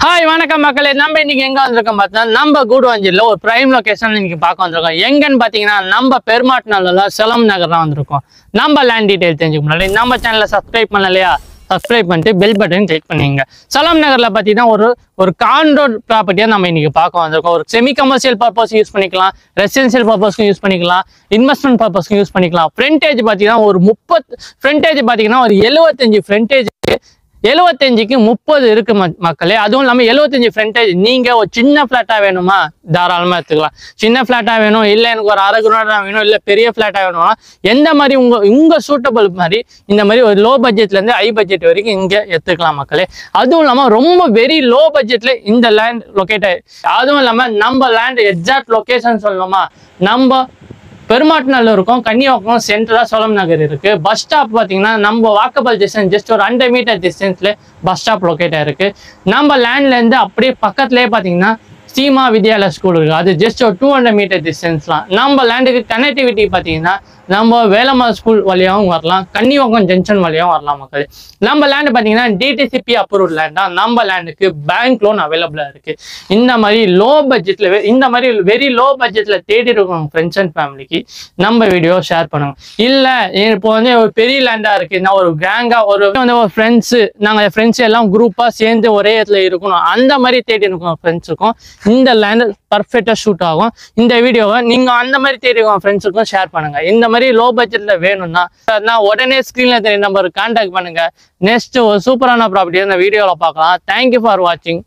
Hi வணக்கம் மக்களே. நம்ம இன்னைக்கு எங்க வந்திருக்கோம் பார்த்தீங்கன்னா நம்ம கூடுவாஞ்சியில் ஒரு பிரைம் லொகேஷன் இன்னைக்கு பார்க்க வந்திருக்கோம். எங்கன்னு பார்த்தீங்கன்னா நம்ம பெருமாட்நல்லூர்ல செலம் நகர் தான் வந்திருக்கோம். நம்ம லேண்ட் டீடைல் தெரிஞ்சுக்க முன்னாடி நம்ம சேனலை சப்ஸ்கிரைப் பண்ணலையா, சப்ஸ்கிரைப் பண்ணிட்டு பெல் பட்டன் கிளிக் பண்ணிங்க. செலம் நகர்ல பார்த்தீங்கன்னா ஒரு கான்டோ ப்ராப்பர்ட்டியாக நம்ம இன்னைக்கு பார்க்க வந்திருக்கோம். ஒரு செமி கமர்ஷியல் பர்பஸ் யூஸ் பண்ணிக்கலாம், ரெசிடென்சியல் பர்பஸ்க்கும் யூஸ் பண்ணிக்கலாம், இன்வெஸ்ட்மெண்ட் பர்பஸ்க்கும் யூஸ் பண்ணிக்கலாம். ஃப்ரண்டேஜ் பார்த்தீங்கன்னா ஒரு 30 ஃப்ரண்டேஜ் பார்த்தீங்கன்னா ஒரு 75 ஃப்ரண்டேஜ் 75க்கு 30 இருக்கு மக்களே. அதுவும் இல்லாமல் 75 ஃப்ரண்டேஜ். நீங்க ஒரு சின்ன ஃபிளாட்டா வேணுமா தாராளமா எடுத்துக்கலாம். சின்ன ஃபிளாட்டா வேணும், இல்லை எனக்கு ஒரு அரை கிரௌண்டா வேணும், இல்லை பெரிய ஃபிளாட்டா வேணும்னா எந்த மாதிரி உங்க சூட்டபிள் மாதிரி இந்த மாதிரி ஒரு லோ பட்ஜெட்ல இருந்து ஹை பட்ஜெட் வரைக்கும் இங்க எடுத்துக்கலாம் மக்களே. அதுவும் இல்லாமல் ரொம்ப வெரி லோ பட்ஜெட்ல இந்த லேண்ட் லொக்கேட் ஆயிடுச்சு. அதுவும் இல்லாமல் நம்ம லேண்ட் எக்ஸாக்ட் லொகேஷன் சொல்லணுமா, நம்ம பெருமாட்நல்லூர் இருக்கும், கன்னியாகுமரி சென்ட்ரலா செலம் நகர் இருக்கு. பஸ் ஸ்டாப் பார்த்தீங்கன்னா நம்ம வாக்கபிள் டிஸ்டன்ஸ் ஜஸ்ட் ஒரு 100 மீட்டர் டிஸ்டன்ஸ்ல பஸ் ஸ்டாப் லொக்கேட் ஆயிருக்கு. நம்ம லேண்ட்ல இருந்து அப்படியே பக்கத்துலேயே பார்த்தீங்கன்னா சீமா வித்யாலயா ஸ்கூல் இருக்கு. அது ஜஸ்ட் ஒரு 200 மீட்டர் டிஸ்டன்ஸ்லாம். நம்ம லேண்டுக்கு கனெக்டிவிட்டி பார்த்தீங்கன்னா நம்ம வேலம்மாள் ஸ்கூல் வழியாகவும் வரலாம், கன்னியாகுமரி ஜங்ஷன் வழியாகவும் வரலாம் மக்கள். நம்ம லேண்டு பார்த்தீங்கன்னா டிடிசிபி அப்ரூவ்ட் லேண்ட் தான். நம்ம லேண்டுக்கு பேங்க் லோன் அவைலபிளாக இருக்கு. இந்த மாதிரி லோ பட்ஜெட்ல இந்த மாதிரி வெரி லோ பட்ஜெட்ல தேடி இருக்கோம் ஃப்ரெண்ட்ஸ் அண்ட் ஃபேமிலிக்கு நம்ம வீடியோ ஷேர் பண்ணுங்க. இல்லை இப்போ வந்து ஒரு பெரிய லேண்டா இருக்கு, நான் ஒரு கேங்கா ஒரு ஃப்ரெண்ட்ஸ், நாங்கள் ஃப்ரெண்ட்ஸ் எல்லாம் குரூப்பா சேர்ந்து ஒரே இடத்துல இருக்கணும், அந்த மாதிரி தேடி இருக்கோம் ஃப்ரெண்ட்ஸுக்கும் இந்த லேண்ட் பர்ஃபெக்டா ஷூட் ஆகும். இந்த வீடியோவை நீங்க அந்த மாதிரி தேடி இருக்கோம் ஃப்ரெண்ட்ஸுக்கும் ஷேர் பண்ணுங்க. இந்த மாதிரி லோ பட்ஜெட்ல வேணும்னா உடனே ஸ்கிரீன்ல தெரிய நம்பருக்கு கான்டாக்ட் பண்ணுங்க. நெக்ஸ்ட் ஒரு சூப்பரான ப்ராப்பர்ட்டி இந்த வீடியோல பார்க்கலாம். தேங்க்யூ ஃபார் வாட்சிங்.